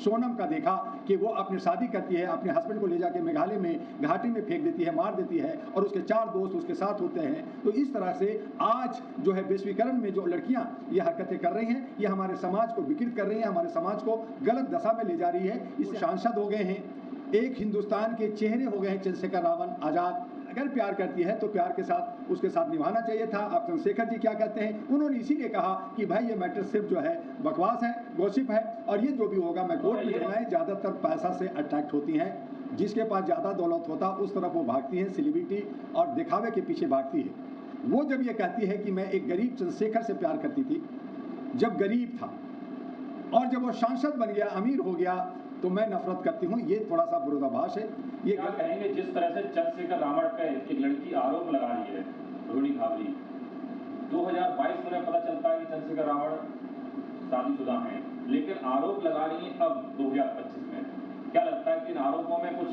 सोनम का देखा कि वो अपनी शादी करती है, अपने हस्बैंड को ले जाके मेघालय में घाटी में फेंक देती है, मार देती है, और उसके 4 दोस्त उसके साथ होते हैं। तो इस तरह से आज जो है वैश्वीकरण में जो लड़कियां ये हरकतें कर रही हैं, ये हमारे समाज को विकृत कर रही हैं, हमारे समाज को गलत दशा में ले जा रही है। इससे सांसद हो गए हैं, एक हिंदुस्तान के चेहरे हो गए हैं चंद्रशेखर रावण आज़ाद। अगर प्यार करती है तो प्यार के साथ उसके साथ निभाना चाहिए था। अब चंद्रशेखर जी क्या कहते हैं, उन्होंने इसीलिए कहा कि भाई ये मैटर सिर्फ जो है बकवास है, गॉसिप है, और ये जो भी होगा मैं कोर्ट में जाऊंगा। ज़्यादातर पैसा से अट्रैक्ट होती हैं, जिसके पास ज़्यादा दौलत होता उस तरफ वो भागती हैं, सेलिब्रिटी और दिखावे के पीछे भागती है। वो जब ये कहती है कि मैं एक गरीब चंद्रशेखर से प्यार करती थी जब गरीब था, और जब वो सांसद बन गया, अमीर हो गया, तो मैं नफरत करती हूँ, ये थोड़ा सा विरोधाभास है। ये क्या कहेंगे जिस तरह से चंद्रशेखर रावण पे एक लड़की आरोप लगा रही है, रोहिणी खाबरी, 2022 में पता चलता है कि चंद्रशेखर रावण शादीशुदा हैं, लेकिन आरोप लगा रही है अब 2025 में। क्या लगता है कि इन आरोपों में कुछ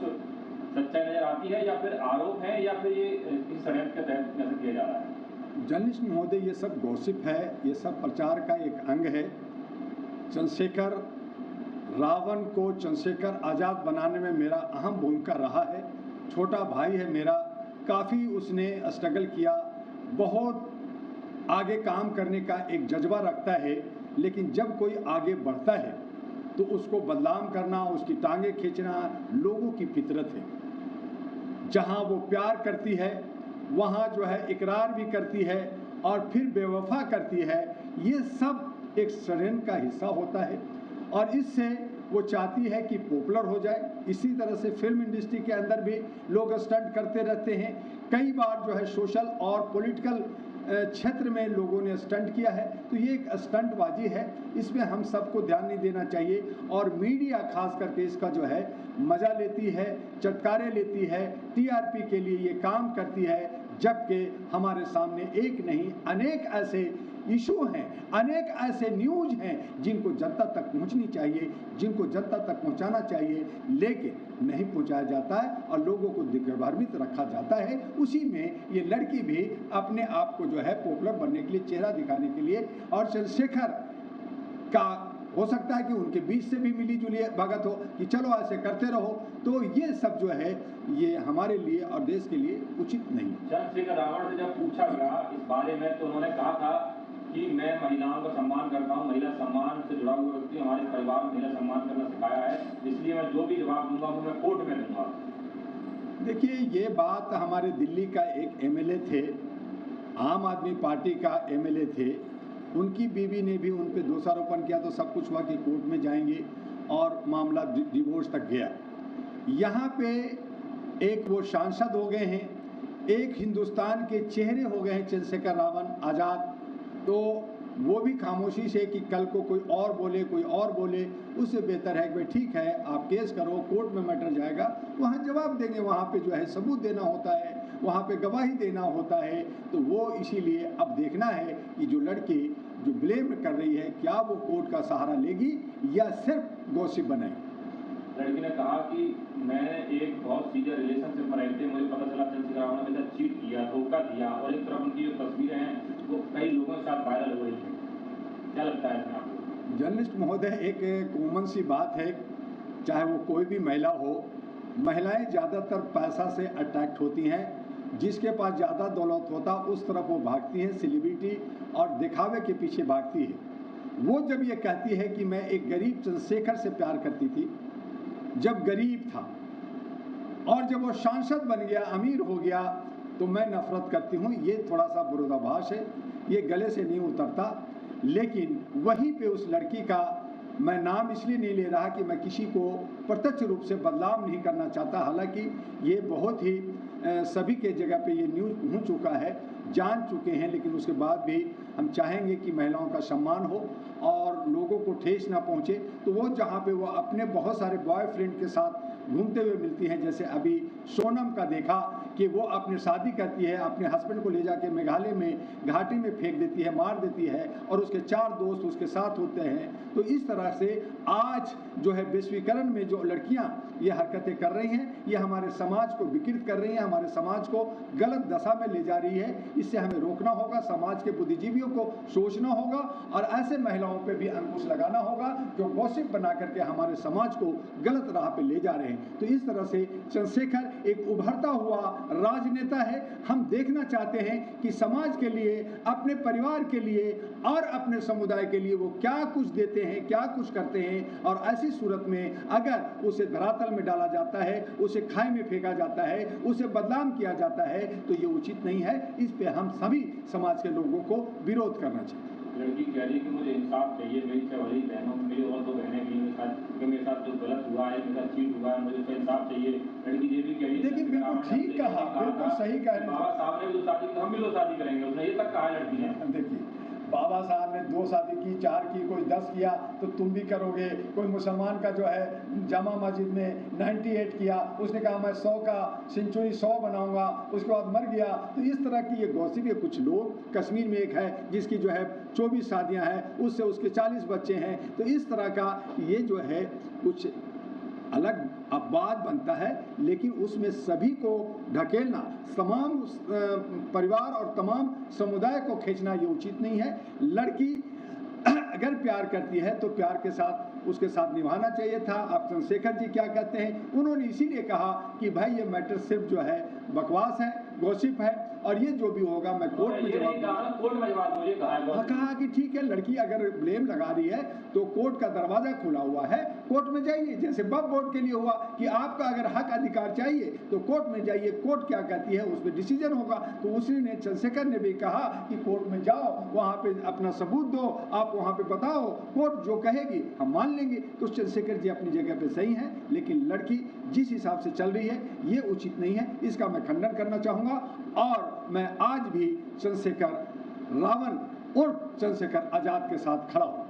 सच्चाई नजर आती है, या फिर आरोप है, या फिर ये इस षड्यंत्र के तहत कैसे किया जा रहा है? जर्नलिस्ट महोदय, ये सब गॉसिप है, ये सब प्रचार का एक अंग है। चंद्रशेखर रावण को चंद्रशेखर आज़ाद बनाने में मेरा अहम भूमिका रहा है। छोटा भाई है मेरा, काफ़ी उसने स्ट्रगल किया, बहुत आगे काम करने का एक जज्बा रखता है, लेकिन जब कोई आगे बढ़ता है तो उसको बदनाम करना, उसकी टांगे खींचना लोगों की फितरत है। जहाँ वो प्यार करती है वहाँ जो है इकरार भी करती है और फिर बेवफा करती है। ये सब एक षड्यंत्र का हिस्सा होता है, और इससे वो चाहती है कि पॉपुलर हो जाए। इसी तरह से फिल्म इंडस्ट्री के अंदर भी लोग स्टंट करते रहते हैं। कई बार जो है सोशल और पॉलिटिकल क्षेत्र में लोगों ने स्टंट किया है, तो ये एक स्टंटबाजी है, इसमें हम सबको ध्यान नहीं देना चाहिए। और मीडिया खास करके इसका जो है मज़ा लेती है, चटकारे लेती है, टीआरपी के लिए ये काम करती है, जबकि हमारे सामने एक नहीं अनेक ऐसे इशू हैं, अनेक ऐसे न्यूज़ हैं जिनको जनता तक पहुंचनी चाहिए, जिनको जनता तक पहुंचाना चाहिए, लेकिन नहीं पहुंचाया जाता है और लोगों को दिग्भ्रमित रखा जाता है। उसी में ये लड़की भी अपने आप को जो है पॉपुलर बनने के लिए, चेहरा दिखाने के लिए, और चंद्रशेखर का हो सकता है कि उनके बीच से भी मिली जुली भगत हो कि चलो ऐसे करते रहो, तो ये सब जो है ये हमारे लिए और देश के लिए उचित नहीं। चंद्रशेखर रावण से जब पूछा गया इस बारे में तो उन्होंने कहा था कि मैं महिलाओं का सम्मान करता हूं, महिला सम्मान से जुड़ा हुआ व्यक्ति, हमारे परिवार में महिला सम्मान करना सिखाया है, इसलिए मैं जो भी जवाब दूंगा वो मैं कोर्ट में दूंगा। देखिए, ये बात हमारे दिल्ली का एक एमएलए थे, आम आदमी पार्टी का एमएलए थे, उनकी बीवी ने भी उन पर दोषारोपण किया, तो सब कुछ हुआ कि कोर्ट में जाएंगे और मामला डिवोर्स तक गया। यहाँ पे एक वो सांसद हो गए हैं, एक हिंदुस्तान के चेहरे हो गए हैं चंद्रशेखर रावण आज़ाद, तो वो भी खामोशी से कि कल को कोई और बोले, कोई और बोले, उससे बेहतर है कि भाई ठीक है आप केस करो, कोर्ट में मैटर जाएगा, वहाँ जवाब देंगे, वहाँ पे जो है सबूत देना होता है, वहाँ पे गवाही देना होता है। तो वो इसीलिए अब देखना है कि जो लड़की जो ब्लेम कर रही है, क्या वो कोर्ट का सहारा लेगी या सिर्फ गॉसिप बनाएगी। लड़की ने कहा कि मैंने एक बहुत सीरियस रिलेशनशिप में रहते मुझे पता चला चंद्रशेखर रावण ने मेरे साथ चीट किया, धोखा दिया, और एक तरफ उनकी जो तस्वीरें हैं वो कई लोगों के साथ वायरल हो रही हैं। क्या लगता है इसमें आपको? जर्नलिस्ट महोदय, एक कॉमन सी बात है, चाहे वो कोई भी महिला हो, महिलाएं ज़्यादातर पैसा से अट्रैक्ट होती हैं, जिसके पास ज़्यादा दौलत होता उस तरफ वो भागती हैं, सेलिब्रिटी और दिखावे के पीछे भागती है। वो जब ये कहती है कि मैं एक गरीब चंद्रशेखर से प्यार करती थी जब गरीब था, और जब वो सांसद बन गया, अमीर हो गया, तो मैं नफरत करती हूँ, ये थोड़ा सा विरोधाभास है, ये गले से नहीं उतरता। लेकिन वहीं पे उस लड़की का मैं नाम इसलिए नहीं ले रहा कि मैं किसी को प्रत्यक्ष रूप से बदनाम नहीं करना चाहता, हालांकि ये बहुत ही सभी के जगह पे ये न्यूज़ पहुँच चुका है, जान चुके हैं, लेकिन उसके बाद भी हम चाहेंगे कि महिलाओं का सम्मान हो और लोगों को ठेस ना पहुँचे। तो वो जहाँ पे वो अपने बहुत सारे बॉयफ्रेंड के साथ घूमते हुए मिलती हैं। जैसे अभी सोनम का देखा कि वो अपनी शादी करती है, अपने हस्बैंड को ले जाके मेघालय में घाटी में फेंक देती है, मार देती है, और उसके 4 दोस्त उसके साथ होते हैं। तो इस तरह से आज जो है वैश्वीकरण में जो लड़कियां ये हरकतें कर रही हैं, ये हमारे समाज को विकृत कर रही हैं, हमारे समाज को गलत दशा में ले जा रही है। इससे हमें रोकना होगा, समाज के बुद्धिजीवियों को सोचना होगा और ऐसे महिलाओं पे भी अंकुश लगाना होगा जो गॉसिप बना करके हमारे समाज को गलत राह पे ले जा रहे हैं। तो इस तरह से चंद्रशेखर एक उभरता हुआ राजनेता है। हम देखना चाहते हैं कि समाज के लिए, अपने परिवार के लिए और अपने समुदाय के लिए वो क्या कुछ देते हैं, क्या कुछ करते हैं। और ऐसी सूरत में अगर उसे धरातल में डाला जाता है, उसे खाई में फेंका जाता है, उसे बदनाम किया जाता है, तो ये उचित नहीं है। इस पे हम सभी समाज के लोगों को विरोध करना चाहिए। लड़की कह रही है कि मुझे इंसाफ चाहिए, मेरी 6 बड़ी बहनों, मेरी और 2 बहनें भी मेरे साथ, कि मेरे साथ जो गलत हुआ है, मेरे साथ चीट हुआ है, मुझे उसका इंसाफ चाहिए। लड़की ये भी कह रही है, देखिए बिल्कुल ठीक कहा, बिल्कुल सही कह रहे हैं। बाबा साहब ने भी तो शादी, हम भी तो शादी करेंगे, उसने ये तक कहा लड़की ने। देखिए बाबा साहब ने 2 शादी की, 4 की, कोई 10 किया तो तुम भी करोगे। कोई मुसलमान का जो है जामा मस्जिद में 98 किया, उसने कहा मैं 100 का सेंचुरी 100 बनाऊंगा, उसके बाद मर गया। तो इस तरह की ये गॉसिप। कुछ लोग, कश्मीर में एक है जिसकी जो है 24 शादियां हैं, उससे उसके 40 बच्चे हैं। तो इस तरह का ये जो है कुछ अलग अपवाद बनता है, लेकिन उसमें सभी को ढकेलना, तमाम परिवार और तमाम समुदाय को खींचना ये उचित नहीं है। लड़की अगर प्यार करती है तो प्यार के साथ उसके साथ निभाना चाहिए था। अब चंद्रशेखर जी क्या कहते हैं, उन्होंने इसीलिए कहा कि भाई ये मैटर सिर्फ जो है बकवास है, गॉसिप है, और ये जो भी होगा मैं कोर्ट में जवाब दूंगा। कहा कि ठीक है, लड़की अगर ब्लेम लगा रही है तो कोर्ट का दरवाजा खुला हुआ है, कोर्ट में जाइए। जैसे वक्फ बोर्ड के लिए हुआ कि आपका अगर हक अधिकार चाहिए तो कोर्ट में जाइए, कोर्ट क्या कहती है उस पर डिसीजन होगा। तो उसी ने, चंद्रशेखर ने भी कहा कि कोर्ट में जाओ, वहाँ पे अपना सबूत दो, आप वहाँ पे बताओ, कोर्ट जो कहेगी हम मान लेंगे। तो चंद्रशेखर जी अपनी जगह पे सही हैं, लेकिन लड़की जिस हिसाब से चल रही है ये उचित नहीं है। इसका मैं खंडन करना चाहूँगा। और मैं आज भी चंद्रशेखर रावण उर्फ चंद्रशेखर आजाद के साथ खड़ा हूँ।